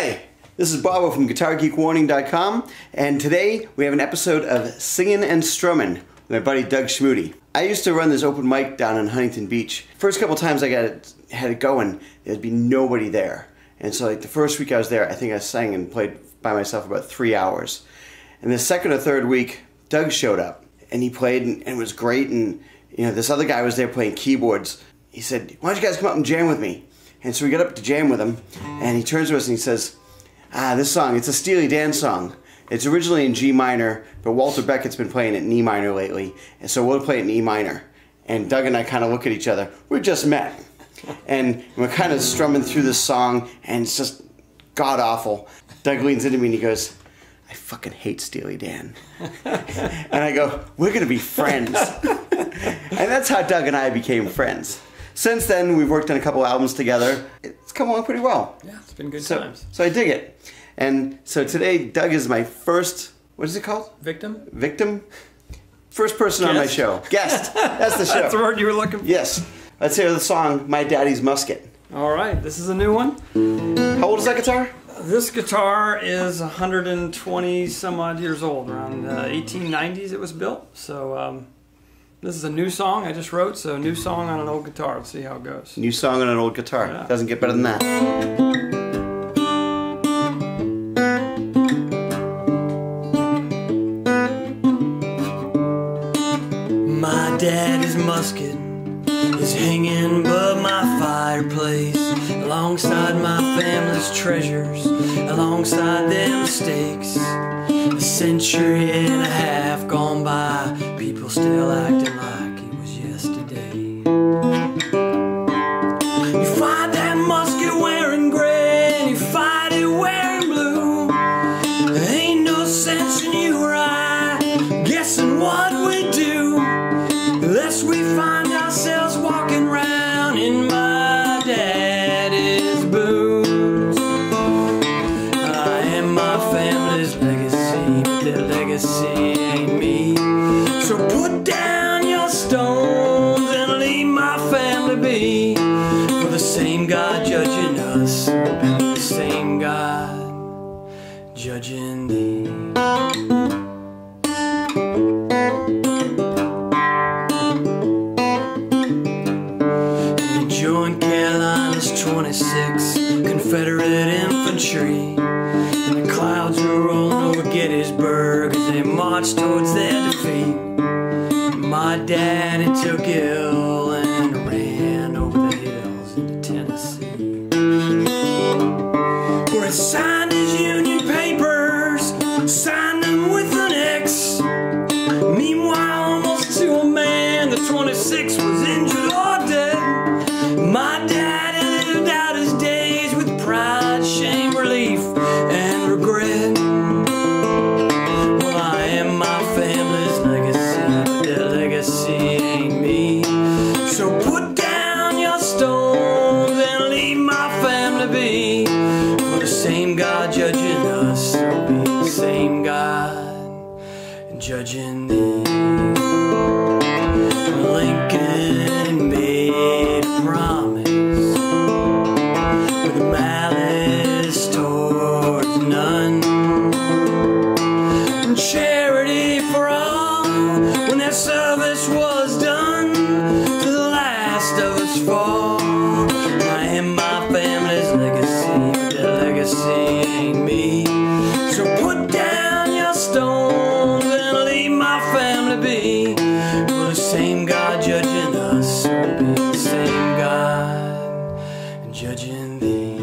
Hi, this is Bobbo from GuitarGeekWarning.com, and today we have an episode of Singin' and Strummin' with my buddy Doug Schmude. I used to run this open mic down in Huntington Beach. First couple times I had it going, there'd be nobody there. And so like the first week I was there, I think I sang and played by myself about 3 hours. And the second or third week, Doug showed up, and he played, and it was great, and you know, this other guy was there playing keyboards. He said, "Why don't you guys come up and jam with me?" And so we got up to jam with him, and he turns to us and he says, this song, it's a Steely Dan song. It's originally in G minor, but Walter Beckett's been playing it in E minor lately, and so we'll play it in E minor." And Doug and I kind of look at each other. We just met, and we're kind of strumming through this song, and it's just god-awful. Doug leans into me and he goes, "I fucking hate Steely Dan." And I go, "We're gonna be friends." And that's how Doug and I became friends. Since then, we've worked on a couple albums together. It's come along pretty well. Yeah, it's been good times. So I dig it. And so today, Doug is my first, what is it called? Victim? Victim? First person on my show. Guest. That's the show. That's the word you were looking for? Yes. Let's hear the song, My Daddy's Musket. All right, this is a new one. How old is that guitar? This guitar is 120 some odd years old. Around 1890s it was built. So this is a new song I just wrote, so new song on an old guitar. Let's see how it goes. New song on an old guitar. Yeah. Doesn't get better than that. My daddy's musket is hanging above my fireplace, alongside my family's treasures, alongside their mistakes. A century and a half gone by, people still acting like it was yesterday. You find that musket wearing gray, and you find it wearing blue. There ain't no sense in you or I guessing what we do, unless we find ourselves walking around in my daddy's boots. I am my family's legacy, but their legacy ain't me. So put down your stones and leave my family be. For the same God judging us, the same God judging thee. Joined Carolina's 26th Confederate Infantry, and the clouds were rolling over Gettysburg as they marched towards their defeat. My daddy took ill and ran over the hills into Tennessee, where he signed his Union papers, signed them with an X. Meanwhile, almost to a man, the 26th was injured or dead. My daddy lived out his days with pride, shame, relief, and regret. Well, I am my family's legacy, but their legacy ain't me. So put down your stones and leave my family be. For the same God judging us will be the same God judging thee. Lincoln made a promise with malice towards none, and charity for all when their service was done to the last of us fall. I am my family's legacy, but their legacy ain't me. So put down your stones and leave my family be. For the same God judging us will be the same God judging thee.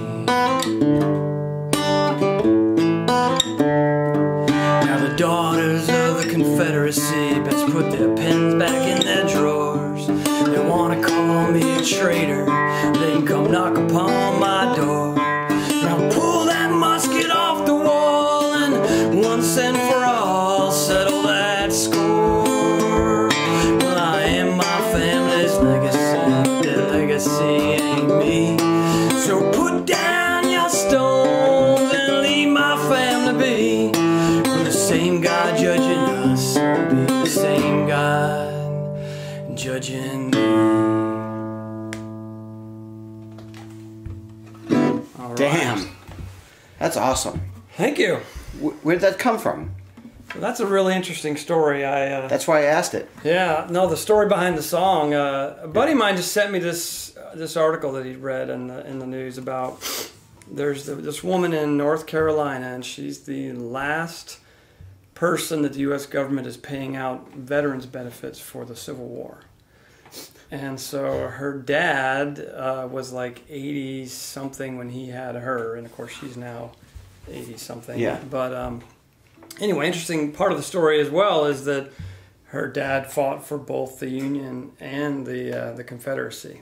Now the daughters of the Confederacy best put their pens back in their drawers. They wanna call me a traitor, they can come knock upon my door. Now pull that musket off the wall and once and for all settle that score. Well, I am my family's legacy, their legacy ain't me. So put down your stones and leave my family be. For the same God judging us will be the same God judging me. Damn. That's awesome. Thank you. Where did that come from? Well, that's a really interesting story. That's why I asked it. Yeah, no, the story behind the song. A buddy of mine just sent me this article that he'd read in the news about there's this woman in North Carolina, and she's the last person that the U.S. government is paying out veterans benefits for the Civil War. And so her dad was like 80-something when he had her, and of course she's now 80-something. Yeah. But anyway, interesting part of the story as well is that her dad fought for both the Union and the Confederacy.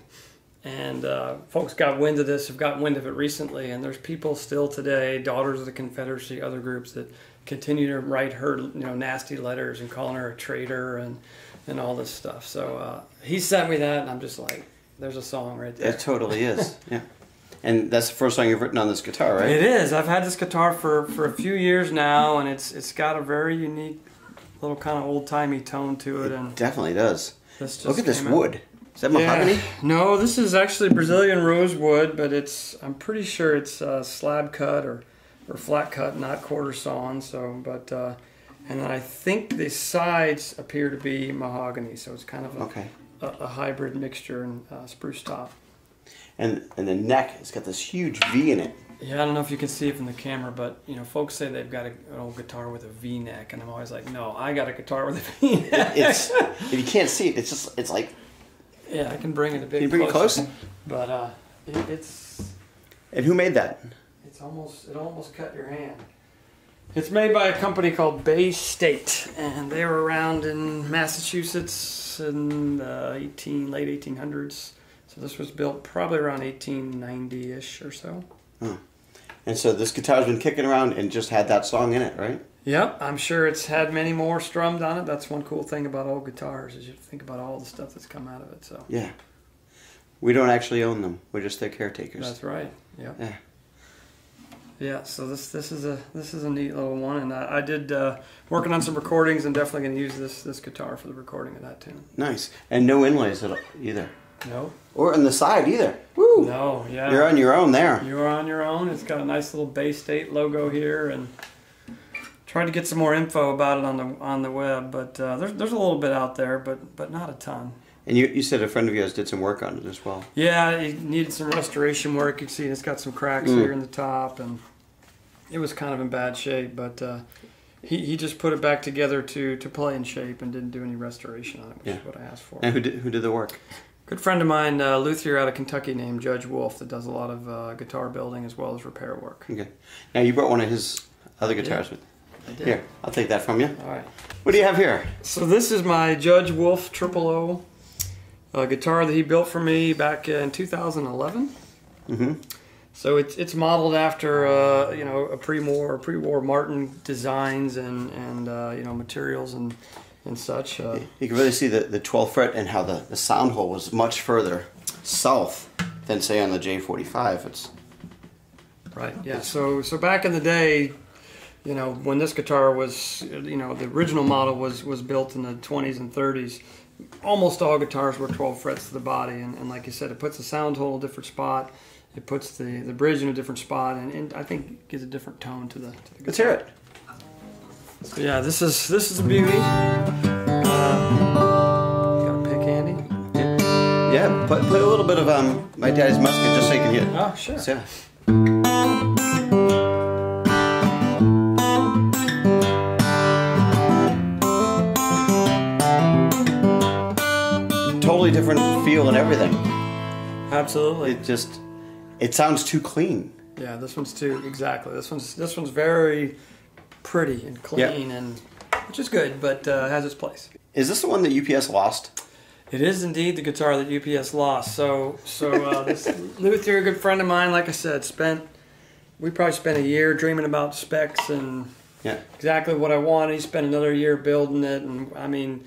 And folks got wind of this, have gotten wind of it recently, and there's people still today, Daughters of the Confederacy, other groups that continue to write her, nasty letters and calling her a traitor and all this stuff. So he sent me that, and I'm just like, there's a song right there. It totally is. Yeah. And that's the first song you've written on this guitar, right? It is. I've had this guitar for a few years now, and it's got a very unique little kind of old-timey tone to it. And definitely does. Look at this out. wood. Is that mahogany? Yeah. No, this is actually Brazilian rosewood, but I'm pretty sure it's slab cut or flat cut, not quarter sawn. So, and I think the sides appear to be mahogany, so it's kind of a hybrid mixture and spruce top. And the neck has got this huge V in it. Yeah, I don't know if you can see it from the camera, but folks say they've got an old guitar with a V neck, and I'm always like, no, I got a guitar with a V neck. If you can't see it, it's like. Yeah, I can bring it a bit. Can you bring closer. it close? But it's. And who made that? It almost cut your hand. It's made by a company called Bay State, and they were around in Massachusetts in the late 1800s. So this was built probably around 1890-ish or so. Oh. And so this guitar's been kicking around and just had that song in it, right? Yep, I'm sure it's had many more strummed on it. That's one cool thing about old guitars is you think about all the stuff that's come out of it. So yeah, we don't actually own them. We're just their caretakers. That's right. Yep. Yeah. Yeah. So this is a neat little one, and I did working on some recordings, and definitely going to use this guitar for the recording of that tune. Nice, and no inlays at all, either. No. Or on the side either. Woo! No. Yeah. You're on your own there. You're on your own. It's got a nice little Bay State logo here, and. Tried to get some more info about it on the web, but there's a little bit out there, but not a ton. And you said a friend of yours did some work on it as well. Yeah, it needed some restoration work. You can see it's got some cracks here in the top, and it was kind of in bad shape. But he just put it back together to play in shape and didn't do any restoration on it, which is what I asked for. And who did the work? Good friend of mine, luthier out of Kentucky named Judge Wolf, that does a lot of guitar building as well as repair work. Okay. Now you brought one of his other guitars with. I did. Here, I'll take that from you. All right. What do you have here? So this is my Judge Wolf 000 guitar that he built for me back in 2011. Mm-hmm. So it's modeled after a pre-war Martin designs and materials and such. You can really see the 12th fret and how the sound hole was much further south than say on the J45. It's right. Yeah. So back in the day. When this guitar was, the original model was built in the 20s and 30s, almost all guitars were 12 frets to the body. And like you said, it puts the sound hole in a different spot. It puts the bridge in a different spot, and I think gives a different tone to the guitar. Let's hear it. So yeah, this is a beauty. Got a pick handy? Yeah, play a little bit of My Daddy's Musket just so you can hear it. Oh, sure. So, totally different feel and everything. Absolutely. It sounds too clean. Yeah, this one's too exactly. This one's very pretty and clean, and which is good, but has its place. Is this the one that UPS lost? It is indeed the guitar that UPS lost. So this luthier, a good friend of mine, like I said, we probably spent a year dreaming about specs and exactly what I wanted. He spent another year building it, and I mean,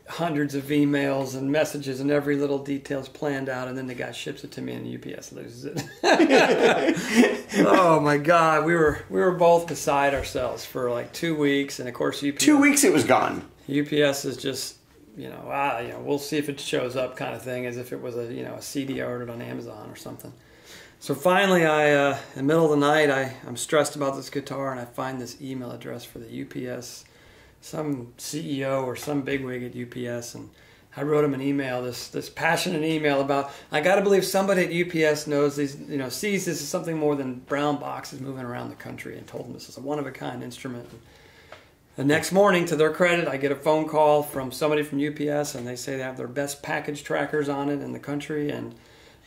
hundreds of emails and messages, and every little detail's planned out, and then the guy ships it to me, and UPS loses it. Oh my God, we were both beside ourselves for like 2 weeks, and of course UPS. 2 weeks it was gone. UPS is just we'll see if it shows up kind of thing, as if it was a CD I ordered on Amazon or something. So finally, in the middle of the night, I'm stressed about this guitar, and I find this email address for the UPS, some CEO or some bigwig at UPS, and I wrote him an email, this passionate email about, I got to believe somebody at UPS knows these, sees this is something more than brown boxes moving around the country, and told them this is a one-of-a-kind instrument. And the next morning, to their credit, I get a phone call from somebody from UPS, and they say they have their best package trackers on it in the country, and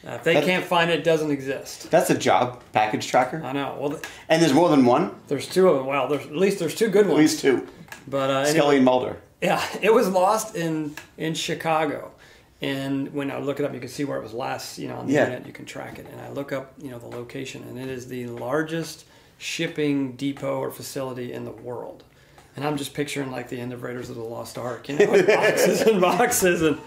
if they can't find it, it doesn't exist. That's a job, package tracker. I know. Well, and there's more than one? There's two of them. Well, at least there's two good ones. At least two. But Scully and Mulder. Yeah, it was lost in Chicago. And when I look it up, you can see where it was last, on the internet, you can track it. And I look up, the location, and it is the largest shipping depot or facility in the world. And I'm just picturing like the end of Raiders of the Lost Ark, boxes and boxes.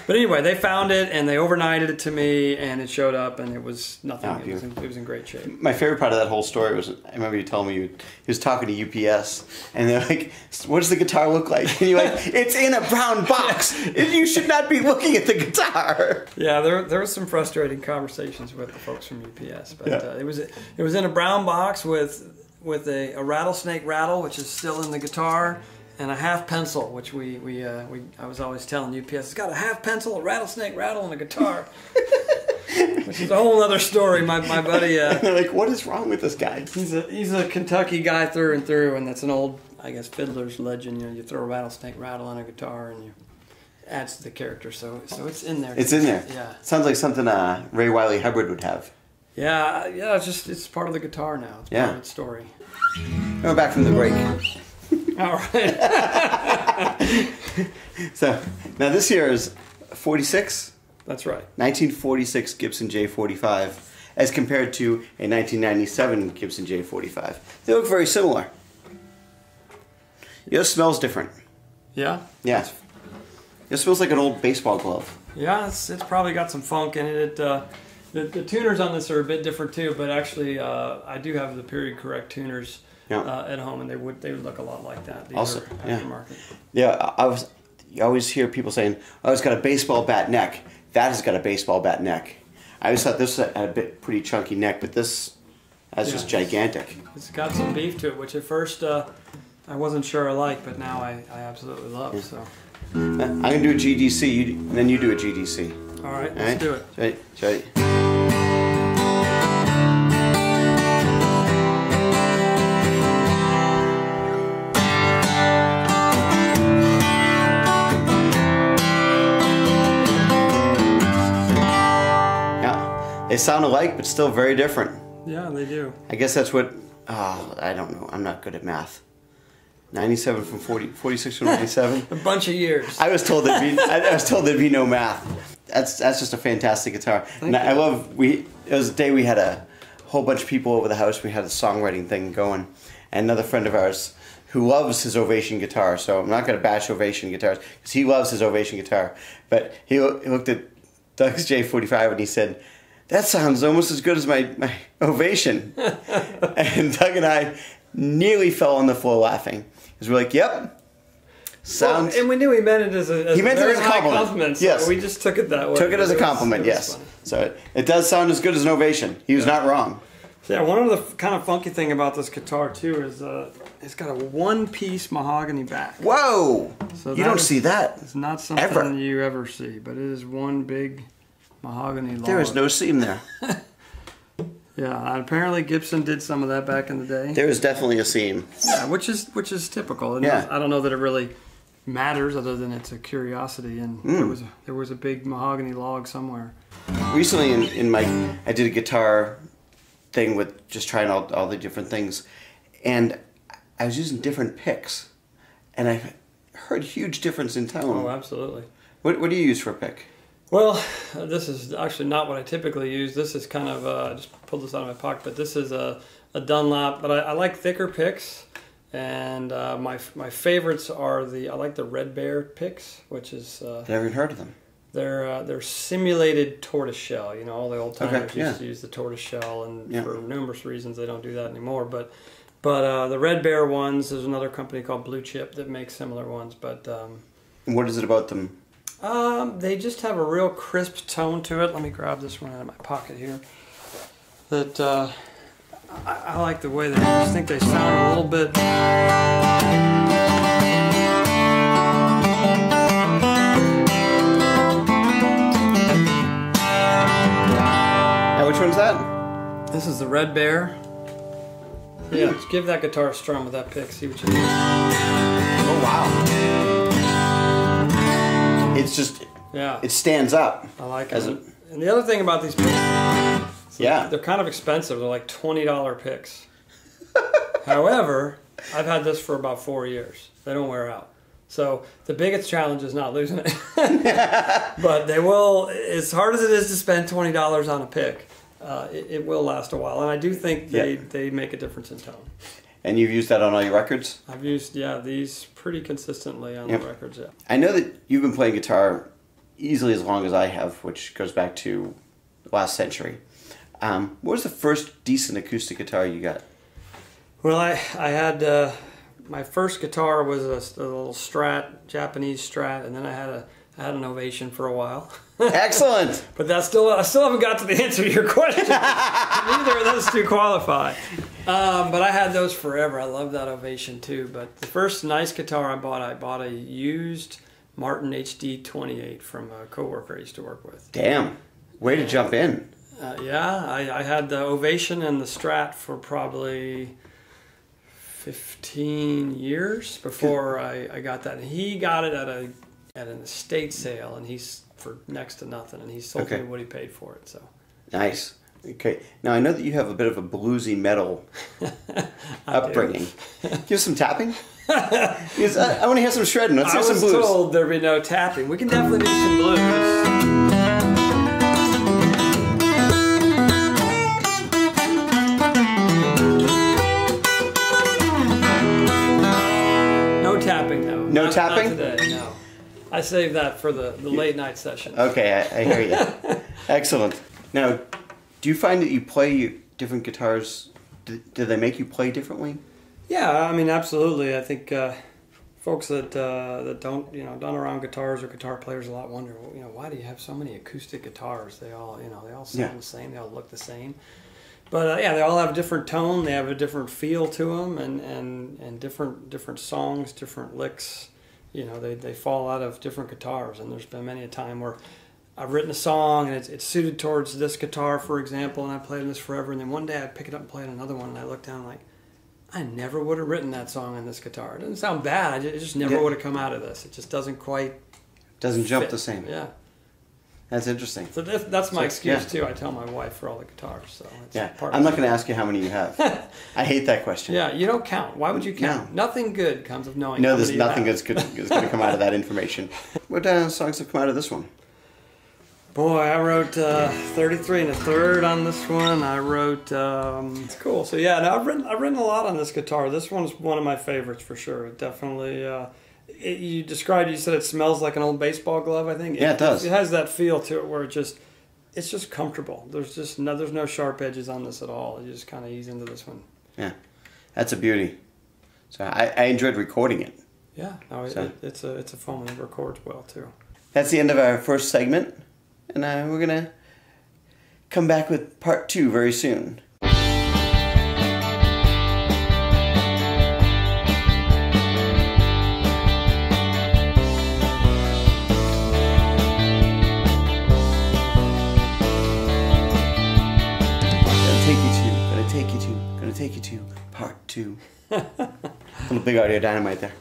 But anyway, they found it, and they overnighted it to me, and it showed up, and it was nothing. Oh, it was in great shape. My favorite part of that whole story was, I remember you telling me he was talking to UPS, and they're like, what does the guitar look like? And you're like, it's in a brown box. You should not be looking at the guitar. Yeah, there was some frustrating conversations with the folks from UPS, but it was in a brown box with a rattlesnake rattle, which is still in the guitar, and a half pencil, which I was always telling UPS, it's got a half pencil, a rattlesnake rattle, and a guitar. Which is a whole other story. My buddy... they're like, what is wrong with this guy? He's a Kentucky guy through and through, and that's an old, I guess, fiddler's legend. You throw a rattlesnake rattle on a guitar, and you adds to the character. So it's in there. It's in there. Yeah. Sounds like something Ray Wiley Hubbard would have. Yeah. It's part of the guitar now. It's part of its story. We're back from the break. All right. So now this year is 46. That's right. 1946 Gibson J45 as compared to a 1997 Gibson J45. They look very similar. Yours smells different. Yeah? Yeah. It smells like an old baseball glove. Yeah, it's probably got some funk in it. The tuners on this are a bit different too, but actually I do have the period correct tuners at home, and they would look a lot like that. These also, are aftermarket. Yeah, you always hear people saying, oh, it's got a baseball bat neck. That has got a baseball bat neck. I always thought this had a pretty chunky neck, but this is just gigantic. It's got some beef to it, which at first I wasn't sure I liked, but now I absolutely love. Yeah. So I'm going to do a GDC, and then you do a GDC. All right, let's do it. Ready? They sound alike, but still very different. Yeah, they do. I guess that's what... Oh, I don't know. I'm not good at math. 97 from 46 from 97. A bunch of years. I was told there'd be no math. That's just a fantastic guitar. And I love... It was a day we had a whole bunch of people over the house. We had a songwriting thing going. And another friend of ours who loves his Ovation guitar. So I'm not going to bash Ovation guitars because he loves his Ovation guitar. But he looked at Doug's J45 and he said, that sounds almost as good as my Ovation. And Doug and I nearly fell on the floor laughing. Because we're like, yep. Sounds. Well, and we knew he meant it as a compliment. So yes. we just took it that way. Took it as a compliment, yes. Funny. So it does sound as good as an Ovation. He was not wrong. Yeah, one of the kind of funky thing about this guitar too is it's got a one-piece mahogany back. Whoa! So you don't see that. It's not something you ever see, but it is one big mahogany log. There is no seam there. Yeah, and apparently Gibson did some of that back in the day. There is definitely a seam. Yeah, which is typical. And I don't know that it really matters, other than it's a curiosity. And there was a big mahogany log somewhere. Recently, I did a guitar thing with just trying all the different things, and I was using different picks, and I heard huge difference in tone. Oh, absolutely. What do you use for a pick? Well, this is actually not what I typically use. This is kind of, I just pulled this out of my pocket, but this is a Dunlop. But I like thicker picks, and my favorites are I like the Red Bear picks, which is... I've never even heard of them. They're simulated tortoiseshell. You know, all the old timers used to use the tortoiseshell, and for numerous reasons they don't do that anymore. But the Red Bear ones, there's another company called Blue Chip that makes similar ones, but... And what is it about them? They just have a real crisp tone to it. Let me grab this one out of my pocket here. That I like the way they. I just think they sound a little bit. Now, which one's that? This is the Red Bear. Yeah, just give that guitar a strum with that pick. See what you think. Oh wow! It's just it stands up. I like it. And the other thing about these picks, they're kind of expensive. They're like $20 picks. However, I've had this for about 4 years. They don't wear out. So the biggest challenge is not losing it. But they will, as hard as it is to spend $20 on a pick, it will last a while. And I do think they make a difference in tone. And you've used that on all your records? I've used, these pretty consistently on the records, I know that you've been playing guitar easily as long as I have, which goes back to last century. What was the first decent acoustic guitar you got? Well, I had, my first guitar was a little Strat, Japanese Strat, and then I had an Ovation for a while. Excellent! But I still haven't got to the answer to your question. Neither of those two qualify. But I had those forever. I love that Ovation too. But the first nice guitar I bought a used Martin HD 28 from a coworker I used to work with. Damn. Way to jump in. I had the Ovation and the Strat for probably 15 years before I got that. And he got it at an estate sale, and he's for next to nothing, and he sold me what he paid for it. So nice. Okay. Now I know that you have a bit of a bluesy metal upbringing. Give us some tapping. Because I want to hear some shredding. Let's hear some blues. I was told there'd be no tapping. We can definitely do some blues. No tapping, though. No tapping? Not today, no. I saved that for the late night session. Okay, I hear you. Excellent. Now, do you find that you play different guitars? Do they make you play differently? Yeah, I mean, absolutely. I think folks that don't around guitars or guitar players a lot wonder, why do you have so many acoustic guitars? They all sound the same. They all look the same. But they all have a different tone. They have a different feel to them, and different songs, different licks. They fall out of different guitars. And there's been many a time where I've written a song and it's suited towards this guitar, for example, and I played on this forever. And then one day I pick it up and play on another one, and I look down like, I never would have written that song on this guitar. It doesn't sound bad. It just never would have come out of this. It just doesn't quite jump fit. the same. Yeah. That's interesting. So that's my excuse too. I tell my wife for all the guitars. So I'm not going to ask you how many you have. I hate that question. Yeah, you don't count. Why would you count? No. Nothing good comes of knowing. No, there's nothing that's going to come out of that information. What songs have come out of this one? Boy, I wrote 33 1/3 on this one. I wrote it's cool. So now I've written a lot on this guitar. This one's one of my favorites for sure. It definitely. You said it smells like an old baseball glove. I think. Yeah, it does. It has that feel to it where it's just comfortable. There's no sharp edges on this at all. You just kind of ease into this one. Yeah, that's a beauty. So I enjoyed recording it. Yeah, no, it's a fun one. It records well too. That's the end of our first segment. And we're going to come back with part 2 very soon. Gonna take you to part 2. Little Big Audio Dynamite there.